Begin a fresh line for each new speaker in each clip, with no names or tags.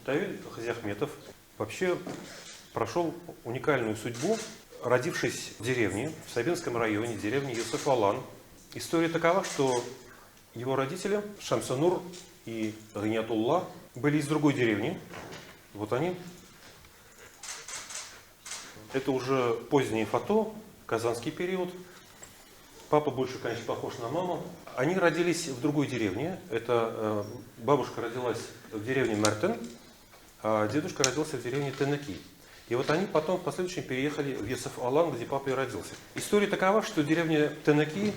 Тавиль Хазиахметов вообще прошел уникальную судьбу, родившись в деревне, в Сабинском районе, деревне Юсуф-Алан. История такова, что его родители, Шамсанур и Гинятулла, были из другой деревни. Вот они. Это уже поздние фото, казанский период. Папа больше, конечно, похож на маму. Они родились в другой деревне. Это бабушка родилась в деревне Мертен, а дедушка родился в деревне Тенеки. И вот они потом в последующем переехали в Юсуф-Алан, где папа и родился. История такова, что деревня Тенеки,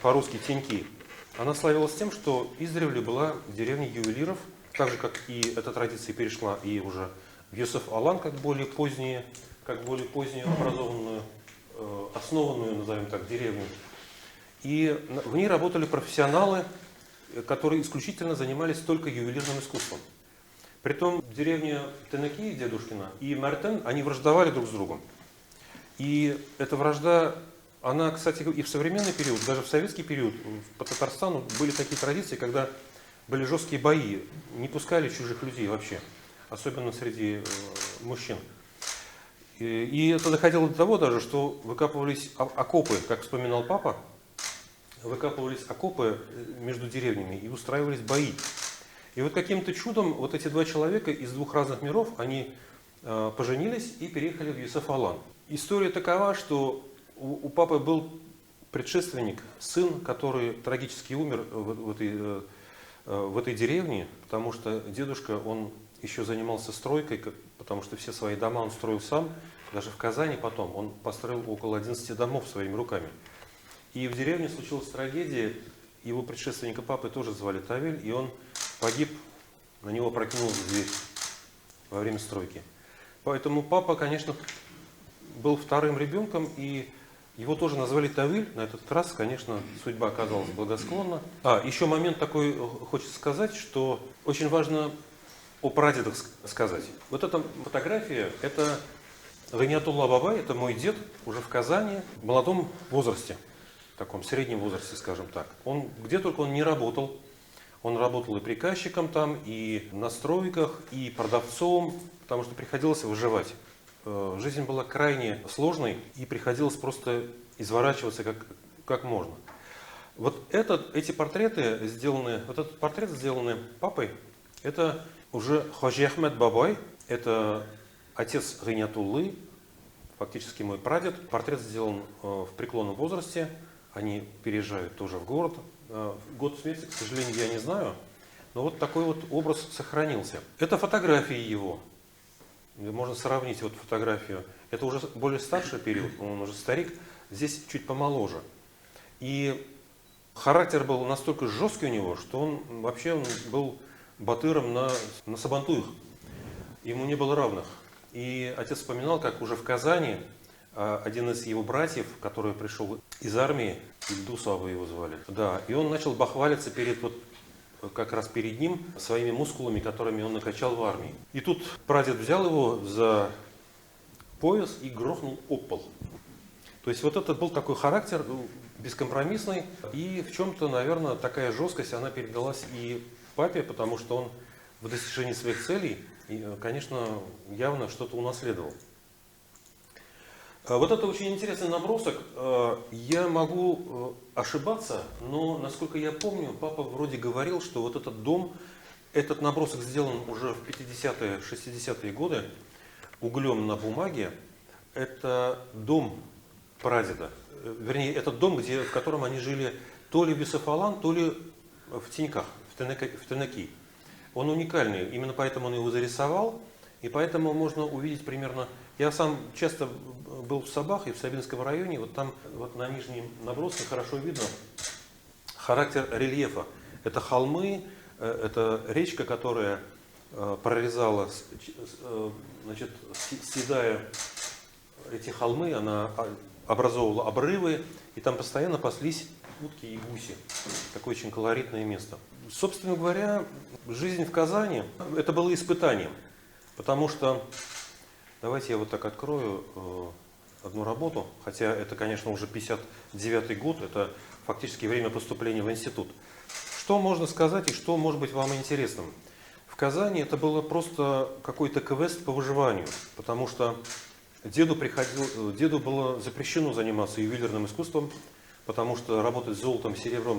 по-русски Теньки, она славилась тем, что издревле была деревня ювелиров, так же, как и эта традиция перешла и уже в Юсуф-Алан, как более позднюю образованную, основанную, назовем так, деревню. И в ней работали профессионалы, которые исключительно занимались только ювелирным искусством. Притом деревня Тенеки, дедушкина, и Мертен, они враждовали друг с другом. И эта вражда, она, кстати, и в современный период, даже в советский период, по Татарстану были такие традиции, когда были жесткие бои, не пускали чужих людей вообще, особенно среди мужчин. И это доходило до того даже, что выкапывались окопы, как вспоминал папа, выкапывались окопы между деревнями и устраивались бои. И вот каким-то чудом вот эти два человека из двух разных миров, они поженились и переехали в Юсуф-Алан. История такова, что у папы был предшественник, сын, который трагически умер в этой деревне, потому что дедушка, он еще занимался стройкой, потому что все свои дома он строил сам, даже в Казани потом. Он построил около 11 домов своими руками. И в деревне случилась трагедия, его предшественника папы тоже звали Тавиль, и он погиб, на него опрокинулась дверь во время стройки. Поэтому папа, конечно, был вторым ребенком, и его тоже назвали Тавиль. На этот раз, конечно, судьба оказалась благосклонна. Еще момент такой хочется сказать, что очень важно о прадедах сказать. Вот эта фотография, это Гинятулла Бабай, это мой дед, уже в Казани, в молодом возрасте, в таком среднем возрасте, скажем так. Он где только он не работал. Он работал и приказчиком там, и на стройках, и продавцом, потому что приходилось выживать. Жизнь была крайне сложной, и приходилось просто изворачиваться как можно. Вот эти портреты сделаны, вот этот портрет, сделанный папой, это уже Хожи-Ахмед Бабай, это отец Гинятуллы, фактически мой прадед. Портрет сделан в преклонном возрасте, они переезжают тоже в город. Год смерти, к сожалению, я не знаю, но вот такой вот образ сохранился. Это фотографии его. Можно сравнить вот фотографию. Это уже более старший период, он уже старик, здесь чуть помоложе. И характер был настолько жесткий у него, что он был батыром на сабантуях. Ему не было равных. И отец вспоминал, как уже в Казани один из его братьев, который пришел из армии, Ильдусова его звали, да, и он начал бахвалиться как раз перед ним своими мускулами, которыми он накачал в армии. И тут прадед взял его за пояс и грохнул об пол. То есть вот это был такой характер бескомпромиссный, и в чем-то, наверное, такая жесткость, она передалась и папе, потому что он в достижении своих целей, конечно, явно что-то унаследовал. Вот это очень интересный набросок. Я могу ошибаться, но, насколько я помню, папа вроде говорил, что вот этот дом, этот набросок сделан уже в 50-е, 60-е годы углем на бумаге. Это дом прадеда. Вернее, это дом, в котором они жили то ли в Юсуф-Алан, то ли в Теньках, в Тенеки. Он уникальный, именно поэтому он его зарисовал, и поэтому можно увидеть примерно... Я сам часто был в Сабах и в Сабинском районе, вот там вот на нижнем наброске хорошо видно характер рельефа. Это холмы, это речка, которая прорезала, значит, съедая эти холмы, она образовывала обрывы, и там постоянно паслись утки и гуси. Такое очень колоритное место. Собственно говоря, жизнь в Казани – это было испытанием, потому что, давайте я вот так открою одну работу, хотя это, конечно, уже 59-й год, это фактически время поступления в институт. Что можно сказать и что может быть вам интересным? В Казани это было просто какой-то квест по выживанию, потому что деду было запрещено заниматься ювелирным искусством, потому что работать с золотом, серебром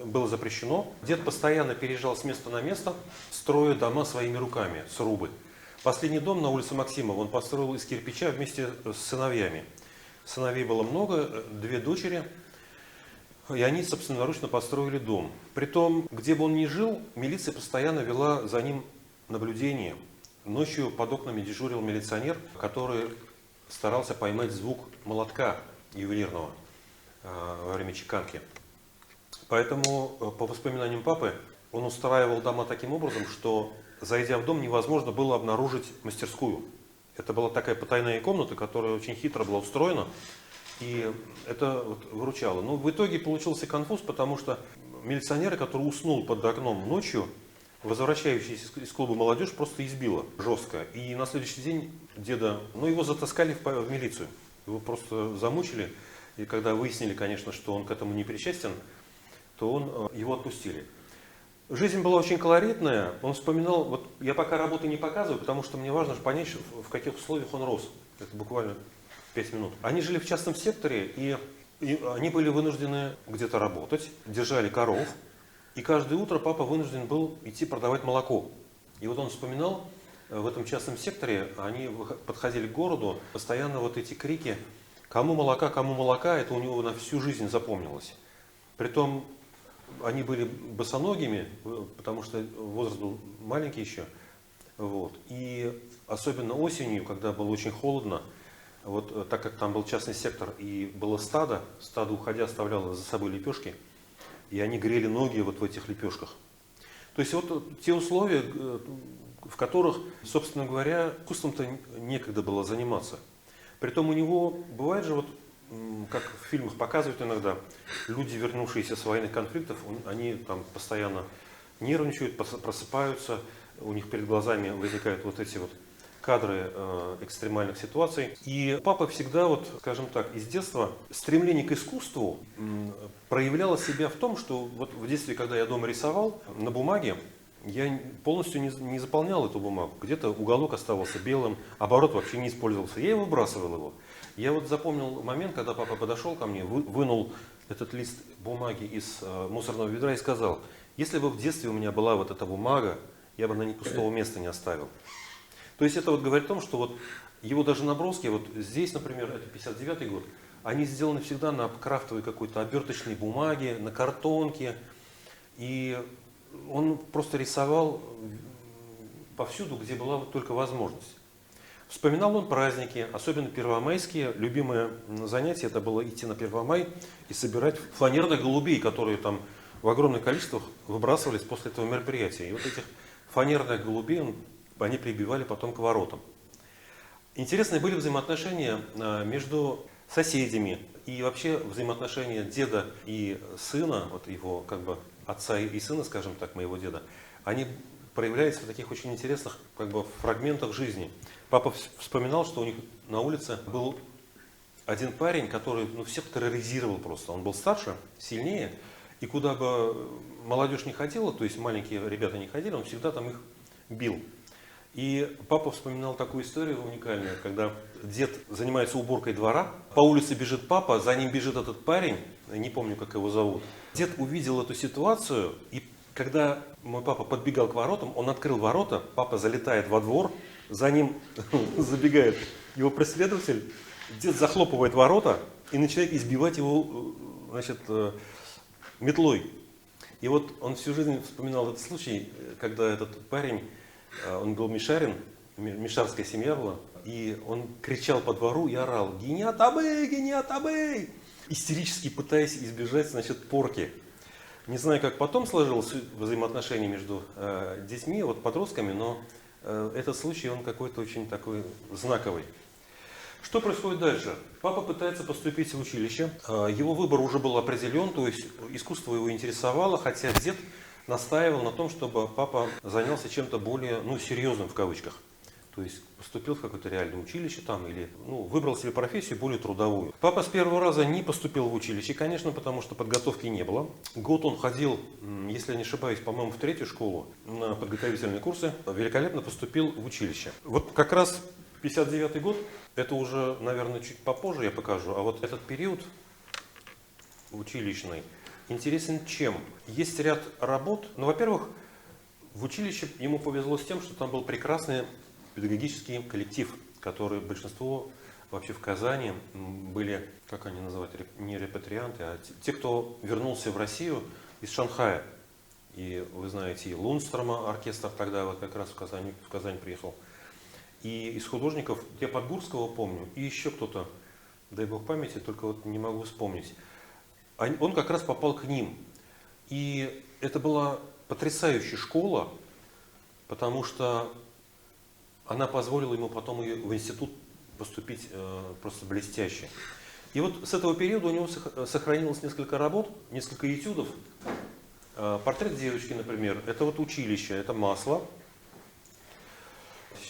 было запрещено. Дед постоянно переезжал с места на место, строя дома своими руками, срубы. Последний дом на улице Максимова он построил из кирпича вместе с сыновьями. Сыновей было много, 2 дочери, и они собственноручно построили дом. Притом, где бы он ни жил, милиция постоянно вела за ним наблюдение. Ночью под окнами дежурил милиционер, который старался поймать звук молотка ювелирного во время чеканки. Поэтому, по воспоминаниям папы, он устраивал дома таким образом, что, зайдя в дом, невозможно было обнаружить мастерскую. Это была такая потайная комната, которая очень хитро была устроена, и это вот выручало. Но в итоге получился конфуз, потому что милиционер, который уснул под окном ночью, возвращающийся из клуба молодежь, просто избила жестко. И на следующий день деда, его затаскали в милицию. Его просто замучили. И когда выяснили, конечно, что он к этому не причастен, то его отпустили. Жизнь была очень колоритная. Он вспоминал, вот я пока работы не показываю, потому что мне важно понять, в каких условиях он рос. Это буквально 5 минут. Они жили в частном секторе, и они были вынуждены где-то работать, держали коров. И каждое утро папа вынужден был идти продавать молоко. И вот он вспоминал, в этом частном секторе они подходили к городу, постоянно вот эти крики кому молока, это у него на всю жизнь запомнилось. Притом они были босоногими, потому что возраст был маленький еще. Вот. И особенно осенью, когда было очень холодно, вот, так как там был частный сектор и было стадо уходя оставляло за собой лепешки, и они грели ноги вот в этих лепешках. То есть вот те условия, в которых, собственно говоря, искусством-то некогда было заниматься. Притом у него бывает же, вот, как в фильмах показывают иногда, люди, вернувшиеся с военных конфликтов, они там постоянно нервничают, просыпаются, у них перед глазами возникают вот эти вот кадры экстремальных ситуаций. И папа всегда, вот, скажем так, из детства стремление к искусству проявляло себя в том, что вот в детстве, когда я дома рисовал на бумаге, я полностью не заполнял эту бумагу. Где-то уголок оставался белым, оборот вообще не использовался. Я его выбрасывал его. Я вот запомнил момент, когда папа подошел ко мне, вынул этот лист бумаги из мусорного ведра и сказал: если бы в детстве у меня была вот эта бумага, я бы на ней пустого места не оставил. То есть это вот говорит о том, что вот его даже наброски, вот здесь, например, это 59-й год, они сделаны всегда на крафтовой какой-то оберточной бумаге, на картонке. И он просто рисовал повсюду, где была вот только возможность. Вспоминал он праздники, особенно первомайские. Любимое занятие это было идти на Первомай и собирать фанерных голубей, которые там в огромных количествах выбрасывались после этого мероприятия. И вот этих фанерных голубей они прибивали потом к воротам. Интересные были взаимоотношения между соседями и вообще взаимоотношения деда и сына, вот его как бы отца и сына, скажем так, моего деда, они проявляются в таких очень интересных как бы фрагментах жизни. Папа вспоминал, что у них на улице был один парень, который всех терроризировал просто. Он был старше, сильнее, и куда бы молодежь не ходила, то есть маленькие ребята не ходили, он всегда там их бил. И папа вспоминал такую историю уникальную, когда дед занимается уборкой двора, по улице бежит папа, за ним бежит этот парень, не помню, как его зовут. Дед увидел эту ситуацию, и когда мой папа подбегал к воротам, он открыл ворота, папа залетает во двор, за ним забегает его преследователь, дед захлопывает ворота и начинает избивать его, значит, метлой. И вот он всю жизнь вспоминал этот случай, когда этот парень, он был мишарин, мишарская семья была, и он кричал по двору и орал: «Гениат абэй, гениат абэй!» истерически пытаясь избежать, значит, порки. Не знаю, как потом сложилось взаимоотношения между детьми, вот подростками, но этот случай, он какой-то очень такой знаковый. Что происходит дальше? Папа пытается поступить в училище, его выбор уже был определен, то есть искусство его интересовало, хотя дед настаивал на том, чтобы папа занялся чем-то более, серьезным в кавычках. То есть поступил в какое-то реальное училище там или выбрал себе профессию более трудовую. Папа с первого раза не поступил в училище, конечно, потому что подготовки не было. Год он ходил, если я не ошибаюсь, по-моему, в 3-ю школу на подготовительные курсы. Великолепно поступил в училище. Вот как раз 59-й год, это уже, наверное, чуть попозже я покажу, а вот этот период училищный интересен чем? Есть ряд работ. Во-первых, в училище ему повезло с тем, что там был прекрасный педагогический коллектив, который большинство вообще в Казани были, как они называют, не репатрианты, а те, кто вернулся в Россию из Шанхая. И вы знаете, и Лунстрома оркестр тогда вот как раз в Казань приехал. И из художников, я Подгурского помню, и еще кто-то, дай бог памяти, только вот не могу вспомнить. Он как раз попал к ним. И это была потрясающая школа, потому что она позволила ему потом в институт поступить просто блестяще. И вот с этого периода у него сохранилось несколько работ, несколько этюдов. Портрет девочки, например, это вот училище, это масло.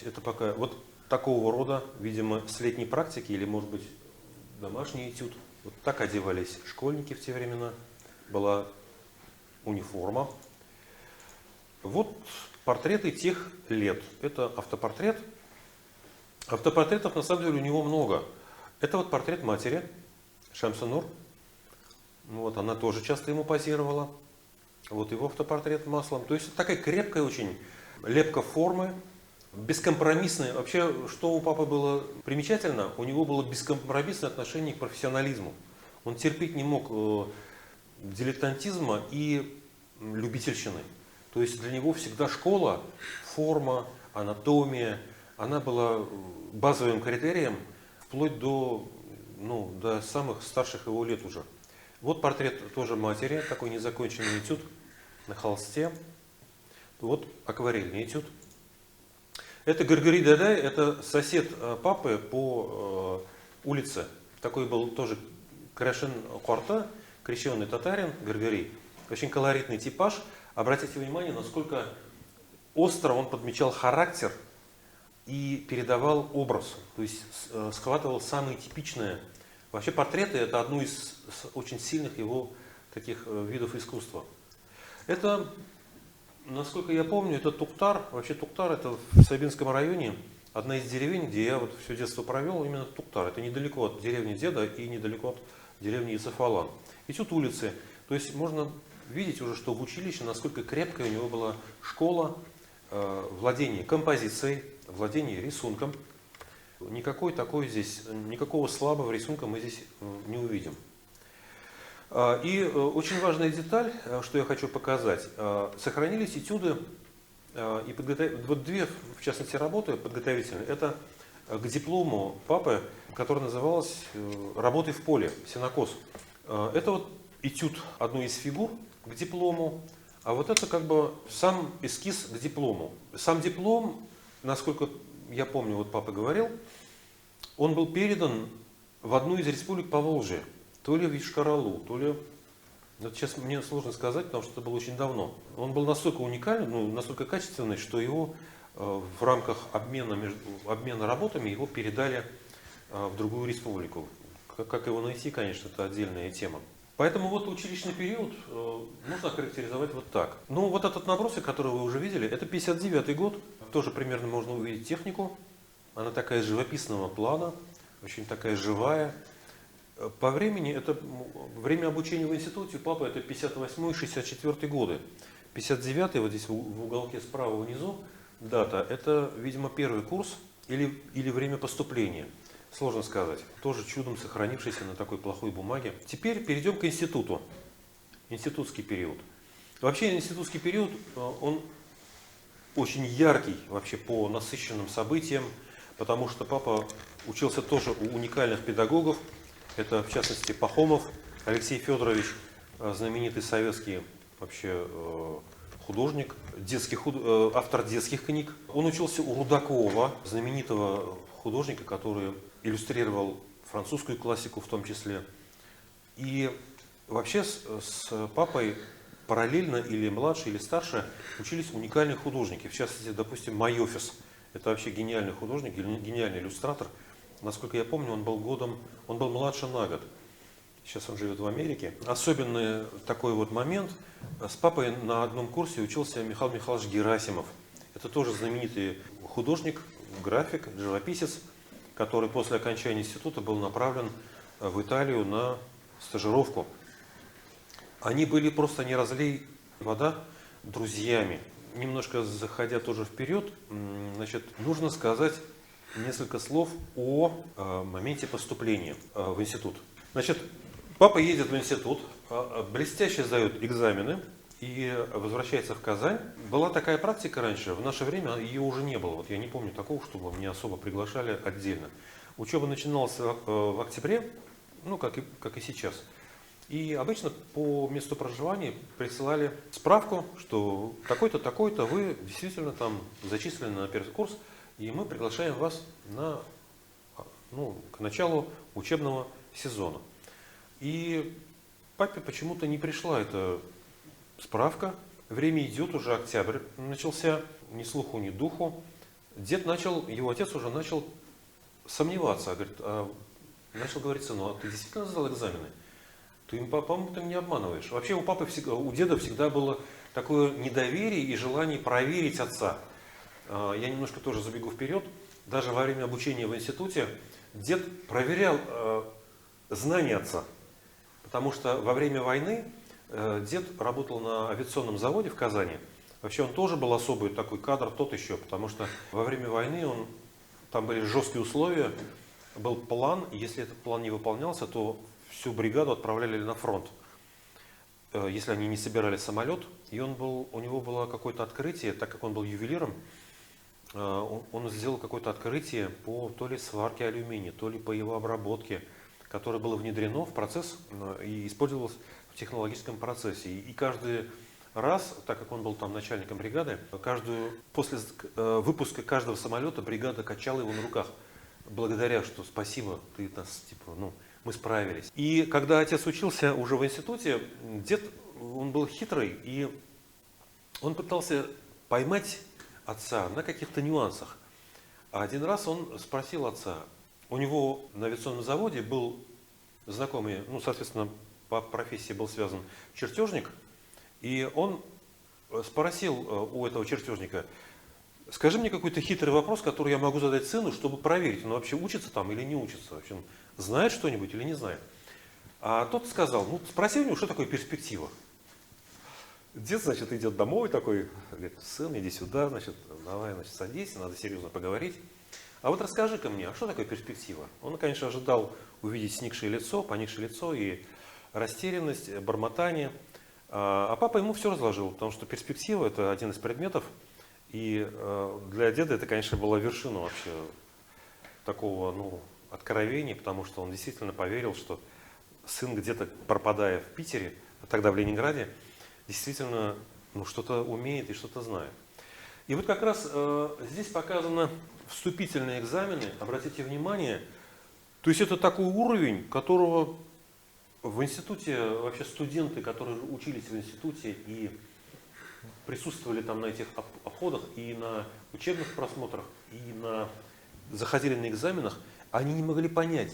Это пока вот такого рода, видимо, с летней практики или, может быть, домашний этюд. Вот так одевались школьники в те времена. Была униформа. Вот портреты тех лет. Это автопортрет. Автопортретов на самом деле у него много. Это вот портрет матери Шамс-ан-Нур. Вот, она тоже часто ему позировала. Вот его автопортрет маслом. То есть такая крепкая очень лепка формы. Бескомпромиссное. Вообще, что у папы было примечательно, у него было бескомпромиссное отношение к профессионализму. Он терпеть не мог дилетантизма и любительщины. То есть для него всегда школа, форма, анатомия, она была базовым критерием вплоть до самых старших его лет уже. Вот портрет тоже матери, такой незаконченный этюд на холсте. Вот акварельный этюд. Это Григорий Дадай, это сосед папы по улице. Такой был тоже Крашен Корта, крещеный татарин Григорий. Очень колоритный типаж. Обратите внимание, насколько остро он подмечал характер и передавал образ. То есть схватывал самые типичные. Вообще портреты это одно из очень сильных его таких видов искусства. Это, насколько я помню, это Туктар. Вообще Туктар это в Сабинском районе. Одна из деревень, где я вот все детство провел, именно Туктар. Это недалеко от деревни деда и недалеко от деревни Исафалан. И тут улицы. То есть можно видеть уже, что в училище, насколько крепкая у него была школа, владение композицией, владение рисунком. Никакого слабого рисунка мы здесь не увидим. И очень важная деталь, что я хочу показать. Сохранились этюды, и вот две, в частности, работы подготовительные. Это к диплому папы, которая называлась «Работы в поле», сенокос. Это вот этюд одной из фигур к диплому, а вот это как бы сам эскиз к диплому. Сам диплом, насколько я помню, вот папа говорил, он был передан в одну из республик Поволжья, то ли в Йошкар-Олу, то ли... Вот сейчас мне сложно сказать, потому что это было очень давно. Он был настолько уникальный, настолько качественный, что его в рамках обмена работами его передали в другую республику. Как его найти, конечно, это отдельная тема. Поэтому вот училищный период можно охарактеризовать вот так. Ну, вот этот набросок, который вы уже видели, это 59-й год. Тоже примерно можно увидеть технику. Она такая живописного плана, очень такая живая. По времени, это время обучения в институте у папы это 58-64 годы. 59-й, вот здесь в уголке справа внизу, дата, это, видимо, первый курс или время поступления. Сложно сказать. Тоже чудом сохранившийся на такой плохой бумаге. Теперь перейдем к институту. Институтский период. Вообще институтский период, он очень яркий вообще по насыщенным событиям, потому что папа учился тоже у уникальных педагогов. Это, в частности, Пахомов Алексей Федорович, знаменитый советский вообще художник, автор детских книг. Он учился у Рудакова, знаменитого художника, который иллюстрировал французскую классику в том числе. И вообще с папой параллельно или младше, или старше учились уникальные художники. В частности, допустим, Майофис. Это вообще гениальный художник, гениальный иллюстратор. Насколько я помню, он был младше на год. Сейчас он живет в Америке. Особенный такой вот момент. С папой на одном курсе учился Михаил Михайлович Герасимов. Это тоже знаменитый художник, график, живописец, который после окончания института был направлен в Италию на стажировку. Они были просто не разлей вода друзьями. Немножко заходя тоже вперед, значит, нужно сказать несколько слов о моменте поступления в институт. Значит, папа едет в институт, блестяще сдает экзамены и возвращается в Казань. Была такая практика раньше, в наше время ее уже не было. Вот я не помню такого, чтобы меня особо приглашали отдельно. Учеба начиналась в октябре, ну, как и сейчас. И обычно по месту проживания присылали справку, что такой-то, такой-то, вы действительно там зачислены на первый курс, и мы приглашаем вас к началу учебного сезона. И папе почему-то не пришла эта справка. Время идет, уже октябрь начался, ни слуху, ни духу. Его отец уже начал сомневаться, начал говорить: сыну, а ты действительно сдал экзамены? По-моему, ты меня обманываешь. Вообще у деда всегда было такое недоверие и желание проверить отца. Я немножко тоже забегу вперед. Даже во время обучения в институте дед проверял знания отца. Потому что во время войны дед работал на авиационном заводе в Казани. Вообще он тоже был особый такой кадр, тот еще, потому что во время войны там были жесткие условия, был план, и если этот план не выполнялся, то всю бригаду отправляли на фронт, если они не собирали самолет. И у него было какое-то открытие, так как он был ювелиром, он сделал какое-то открытие по то ли сварке алюминия, то ли по его обработке, которое было внедрено в процесс и использовалось в технологическом процессе. И каждый раз, так как он был там начальником бригады, после выпуска каждого самолета бригада качала его на руках, благодаря, что спасибо, ты нас, мы справились. И когда отец учился уже в институте, дед, он был хитрый, и он пытался поймать отца на каких-то нюансах. А один раз он спросил отца, у него на авиационном заводе был знакомый, соответственно, по профессии был связан чертежник, и он спросил у этого чертежника: скажи мне какой-то хитрый вопрос, который я могу задать сыну, чтобы проверить, он вообще учится там или не учится, вообще знает что-нибудь или не знает. А тот сказал: спроси у него, что такое перспектива. Дед, значит, идет домой такой, говорит: сын, иди сюда, давай, садись, надо серьезно поговорить. А вот расскажи-ка мне, а что такое перспектива? Он, конечно, ожидал увидеть поникшее лицо и растерянность, бормотание. А папа ему все разложил, потому что перспектива – это один из предметов. И для деда это, конечно, была вершина вообще такого, откровения, потому что он действительно поверил, что сын, где-то пропадая в Питере, а тогда в Ленинграде, действительно что-то умеет и что-то знает. И вот как раз здесь показаны вступительные экзамены, обратите внимание, то есть это такой уровень, которого в институте вообще студенты, которые учились в институте и присутствовали там на этих обходах и на учебных просмотрах, и заходили на экзаменах, они не могли понять,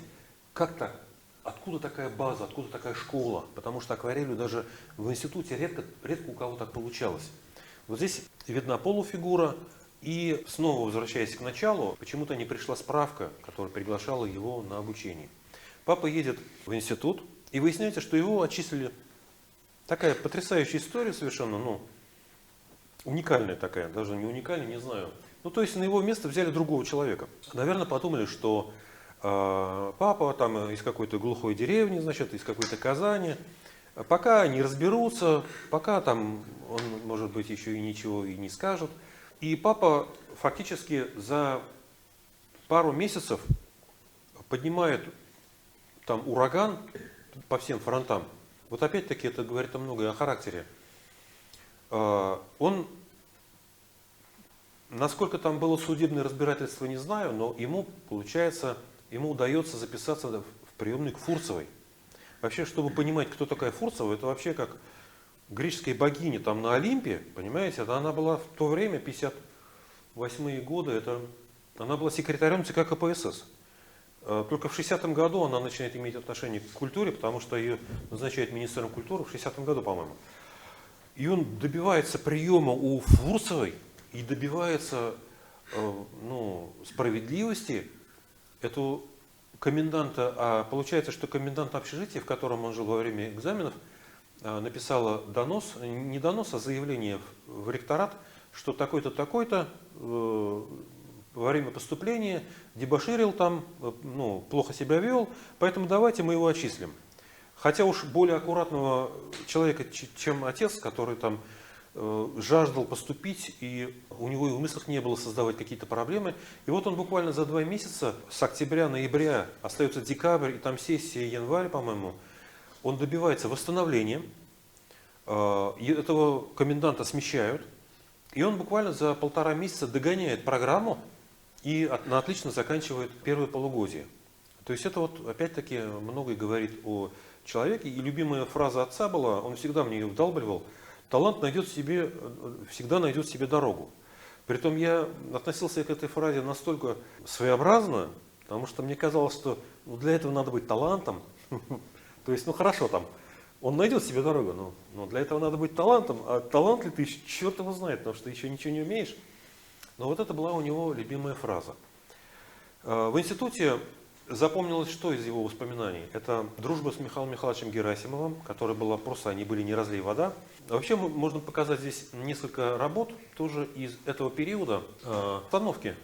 как так, откуда такая база, откуда такая школа, потому что акварелью даже в институте редко у кого так получалось. Вот здесь видна полуфигура, и снова возвращаясь к началу, почему-то не пришла справка, которая приглашала его на обучение. Папа едет в институт, и выясняется, что его отчислили. Такая потрясающая история совершенно, уникальная такая, даже не уникальная, не знаю. То есть на его место взяли другого человека. Наверное, подумали, что папа там из какой-то глухой деревни, из какой-то Казани, пока не разберутся, пока там он, может быть, еще и ничего и не скажет. И папа фактически за пару месяцев поднимает там ураган по всем фронтам. Вот опять-таки это говорит о многое о характере. Он, насколько там было судебное разбирательство, не знаю, но ему удается записаться в приемник Фурцевой. Вообще, чтобы понимать, кто такая Фурцева, это вообще как греческая богиня там на Олимпе, понимаете, она была в то время, 68-е годы, она была секретарем ЦК КПСС. Только в 60-м году она начинает иметь отношение к культуре, потому что ее назначают министром культуры в 60-м году, по-моему. И он добивается приема у Фурцевой и добивается справедливости. Эту коменданта, получается, что комендант общежития, в котором он жил во время экзаменов, написала донос, не донос, а заявление в ректорат, что такой-то, такой-то во время поступления дебоширил там, плохо себя вел, поэтому давайте мы его отчислим. Хотя уж более аккуратного человека, чем отец, который там жаждал поступить, и у него и в мыслях не было создавать какие-то проблемы. И вот он буквально за 2 месяца, с октября-ноября, остается декабрь, и там сессия январь, по-моему, он добивается восстановления. И этого коменданта смещают. И он буквально за 1,5 месяца догоняет программу и отлично заканчивает первое полугодие. То есть это вот опять-таки многое говорит о человеке. И любимая фраза отца была, он всегда мне ее вдалбливал: талант всегда найдет себе дорогу. Притом я относился к этой фразе настолько своеобразно, потому что мне казалось, что для этого надо быть талантом. То есть, хорошо там, он найдет себе дорогу, но для этого надо быть талантом. А талант ли ты, черт его знает, потому что ты еще ничего не умеешь. Но вот это была у него любимая фраза. В институте запомнилось что из его воспоминаний? Это дружба с Михаилом Михайловичем Герасимовым, которая была просто, они были не разлей вода. Вообще можно показать здесь несколько работ тоже из этого периода. Установки,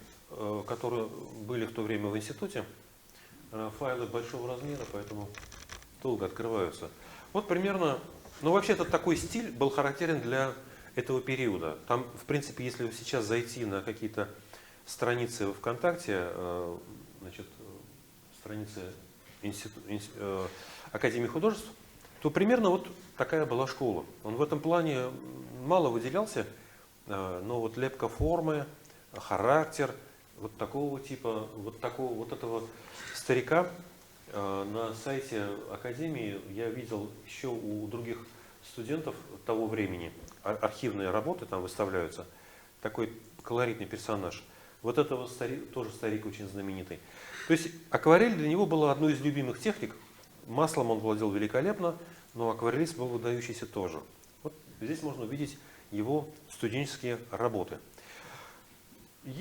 которые были в то время в институте. Файлы большого размера, поэтому долго открываются. Вот примерно, вообще этот такой стиль был характерен для этого периода. Там, в принципе, если сейчас зайти на какие-то страницы ВКонтакте, страницы Академии художеств, то примерно вот такая была школа. Он в этом плане мало выделялся, но вот лепка формы, характер вот такого типа, вот этого старика на сайте Академии я видел еще у других студентов того времени. Архивные работы там выставляются. Такой колоритный персонаж. Вот этого тоже старик очень знаменитый. То есть акварель для него была одной из любимых техник. Маслом он владел великолепно, но акварелист был выдающийся тоже. Вот здесь можно увидеть его студенческие работы.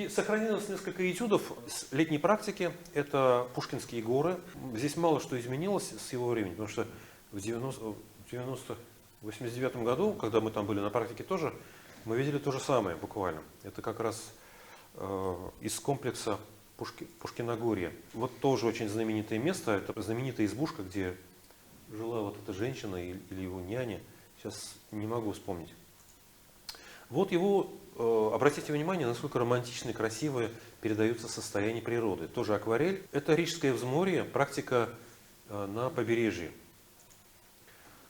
Сохранилось несколько этюдов с летней практики. Это Пушкинские горы. Здесь мало что изменилось с его времени, потому что в 89 году, когда мы там были на практике тоже, мы видели то же самое буквально. Это как раз из комплекса Пушкиногорье. Вот тоже очень знаменитое место. Это знаменитая избушка, где жила вот эта женщина или его няня. Сейчас не могу вспомнить. Вот его, обратите внимание, насколько романтично и красиво передается состояние природы. Тоже акварель. Это Рижское взморье, практика на побережье.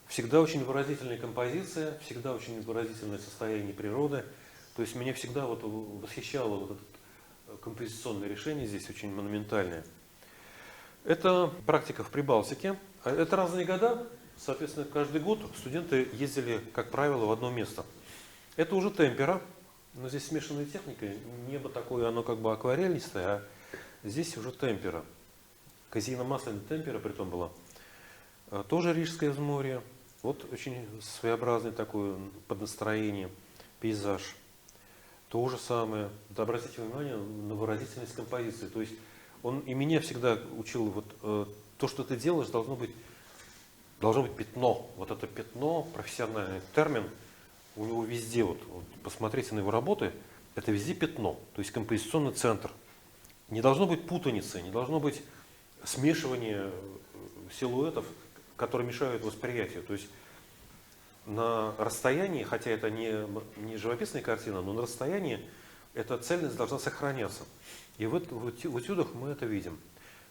Всегда очень выразительная композиция, всегда очень выразительное состояние природы. То есть меня всегда восхищало вот это композиционное решение здесь, очень монументальное. Это практика в Прибалтике. Это разные года. Соответственно, каждый год студенты ездили, как правило, в одно место. Это уже темпера, но здесь смешанная техника. Небо такое, оно как бы акварельнистое, а здесь уже темпера. Казейно-масляная темпера притом была. Тоже Рижское взморье. Вот очень своеобразный такой под настроение пейзаж. То же самое. Да, обратите внимание на выразительность композиции. То есть он и меня всегда учил, то, что ты делаешь, должно быть пятно. Вот это пятно, профессиональный термин, у него везде, посмотрите на его работы, это везде пятно, то есть композиционный центр. Не должно быть путаницы, не должно быть смешивания силуэтов, которые мешают восприятию. То есть на расстоянии, хотя это не живописная картина, но на расстоянии эта цельность должна сохраняться. И в этюдах мы это видим.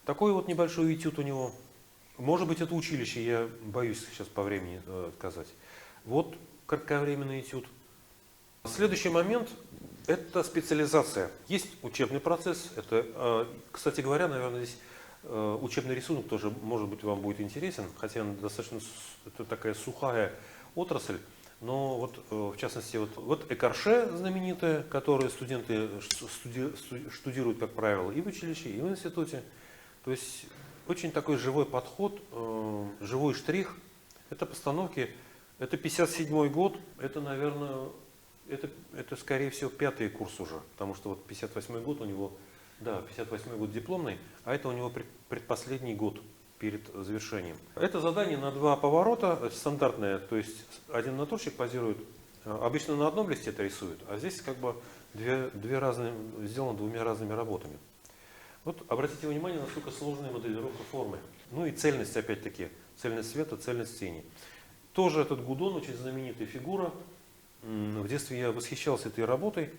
Такой вот небольшой этюд у него. Может быть, это училище, я боюсь сейчас по времени сказать. Вот кратковременный этюд. Следующий момент – это специализация. Есть учебный процесс. Это, кстати говоря, наверное, здесь учебный рисунок тоже, может быть, вам будет интересен, хотя достаточно это такая сухая отрасль. Но вот, в частности, вот Экарше знаменитая, которую студенты штудируют, как правило, и в училище, и в институте. То есть очень такой живой подход, живой штрих. Это постановки, это 57-й год, это, наверное, это скорее всего 5-й курс уже, потому что вот 58-й год у него, да, 58-й год дипломный, а это у него предпоследний год перед завершением. Это задание на 2 поворота, стандартное, то есть один натурщик позирует, обычно на одном листе это рисует, а здесь как бы две разные, сделано 2 разными работами. Вот обратите внимание, насколько сложная моделировка формы. Ну и цельность, опять-таки, цельность света, цельность тени. Тоже этот Гудон, очень знаменитая фигура. В детстве я восхищался этой работой.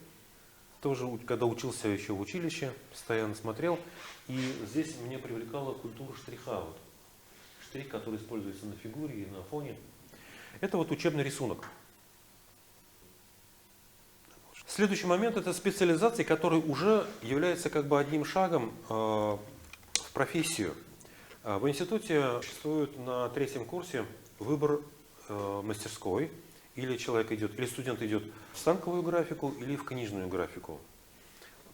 Тоже, когда учился еще в училище, постоянно смотрел. И здесь меня привлекала культура штриха. Вот. Штрих, который используется на фигуре и на фоне. Это вот учебный рисунок. Следующий момент — это специализация, которая уже является как бы одним шагом в профессию. В институте существует на 3-м курсе выбор мастерской. Или человек идет, или студент идет в станковую графику, или в книжную графику.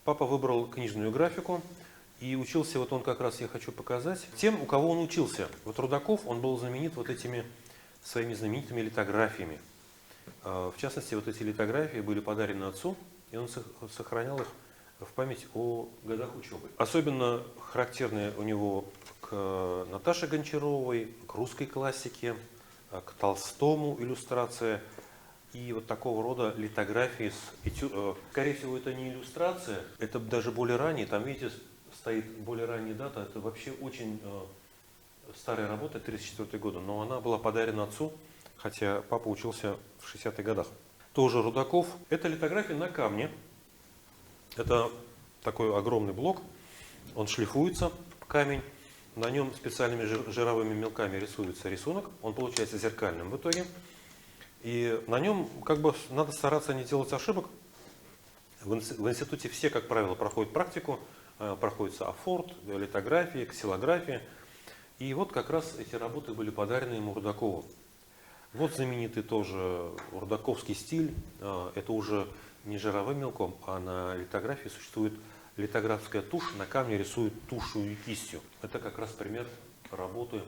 Папа выбрал книжную графику и учился, вот он как раз я хочу показать, тем, у кого он учился. Вот Рудаков, он был знаменит вот этими своими знаменитыми литографиями. В частности, вот эти литографии были подарены отцу, и он сохранял их в память о годах учебы. Особенно характерны у него к Наташе Гончаровой, к русской классике, к Толстому иллюстрация и вот такого рода литографии. Скорее всего, это не иллюстрация, это даже более ранее. Там, видите, стоит более ранняя дата. Это вообще очень старая работа, 1934 года, но она была подарена отцу, хотя папа учился в 60-х годах. Тоже Рудаков. Это литография на камне. Это такой огромный блок. Он шлифуется, камень. На нем специальными жировыми мелками рисуется рисунок. Он получается зеркальным в итоге. И на нем как бы надо стараться не делать ошибок. В институте все, как правило, проходят практику. Проходится афорт, литография, ксилография. И вот как раз эти работы были подарены ему Рудакову. Вот знаменитый тоже рудаковский стиль. Это уже не жировым мелком, а на литографии существует литографская тушь. На камне рисуют тушью и кистью. Это как раз пример работы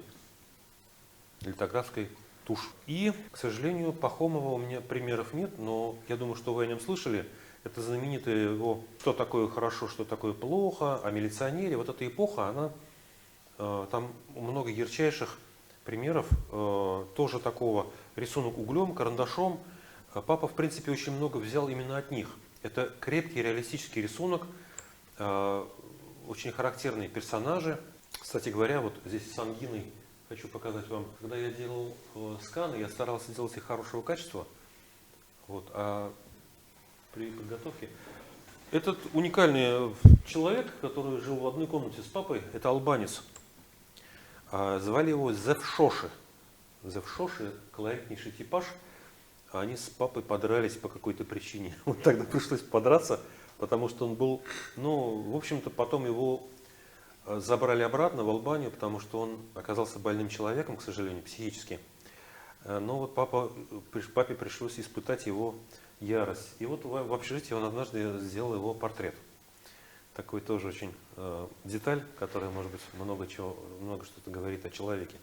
литографской тушь. И, к сожалению, Пахомова у меня примеров нет, но я думаю, что вы о нем слышали. Это знаменитое его «Что такое хорошо, что такое плохо», о милиционере. Вот эта эпоха, она, там много ярчайших примеров тоже такого. Рисунок углем, карандашом. Папа, в принципе, очень много взял именно от них. Это крепкий реалистический рисунок, очень характерные персонажи. Кстати говоря, вот здесь с ангиной хочу показать вам. Когда я делал сканы, я старался делать их хорошего качества. Вот, а при подготовке... Этот уникальный человек, который жил в одной комнате с папой, это албанец. Звали его Зевшоши. Зевшоши, колоритнейший типаж. Они с папой подрались по какой-то причине. Вот тогда пришлось подраться, потому что он был, ну, в общем-то, потом его забрали обратно в Албанию, потому что он оказался больным человеком, к сожалению, психически. Но вот папе пришлось испытать его ярость. И вот в общежитии он однажды сделал его портрет. Такой тоже очень деталь, которая, может быть, много что-то говорит о человеке.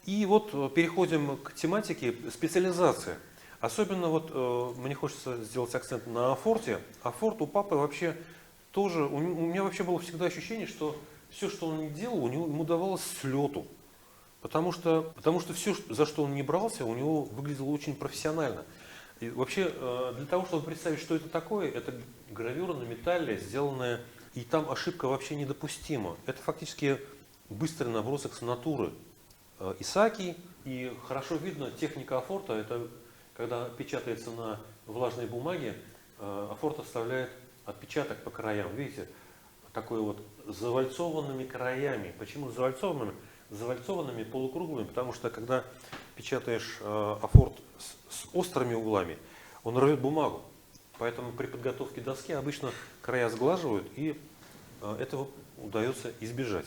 И вот переходим к тематике специализации. Особенно вот мне хочется сделать акцент на афорте. Афорт у папы вообще тоже, у меня вообще было всегда ощущение, что все, что он не делал, ему давалось с лету. Потому что все, за что он не брался, у него выглядело очень профессионально. И вообще, для того, чтобы представить, что это такое, это гравюра на металле, сделанная, и там ошибка вообще недопустима. Это фактически быстрый набросок с натуры. Исаки, и хорошо видно техника афорта, это когда печатается на влажной бумаге, афорт оставляет отпечаток по краям, видите, такой вот с завальцованными краями. Почему завальцованными? Завальцованными полукруглыми, потому что когда печатаешь афорт с острыми углами, он рвет бумагу. Поэтому при подготовке доски обычно края сглаживают, и этого удается избежать.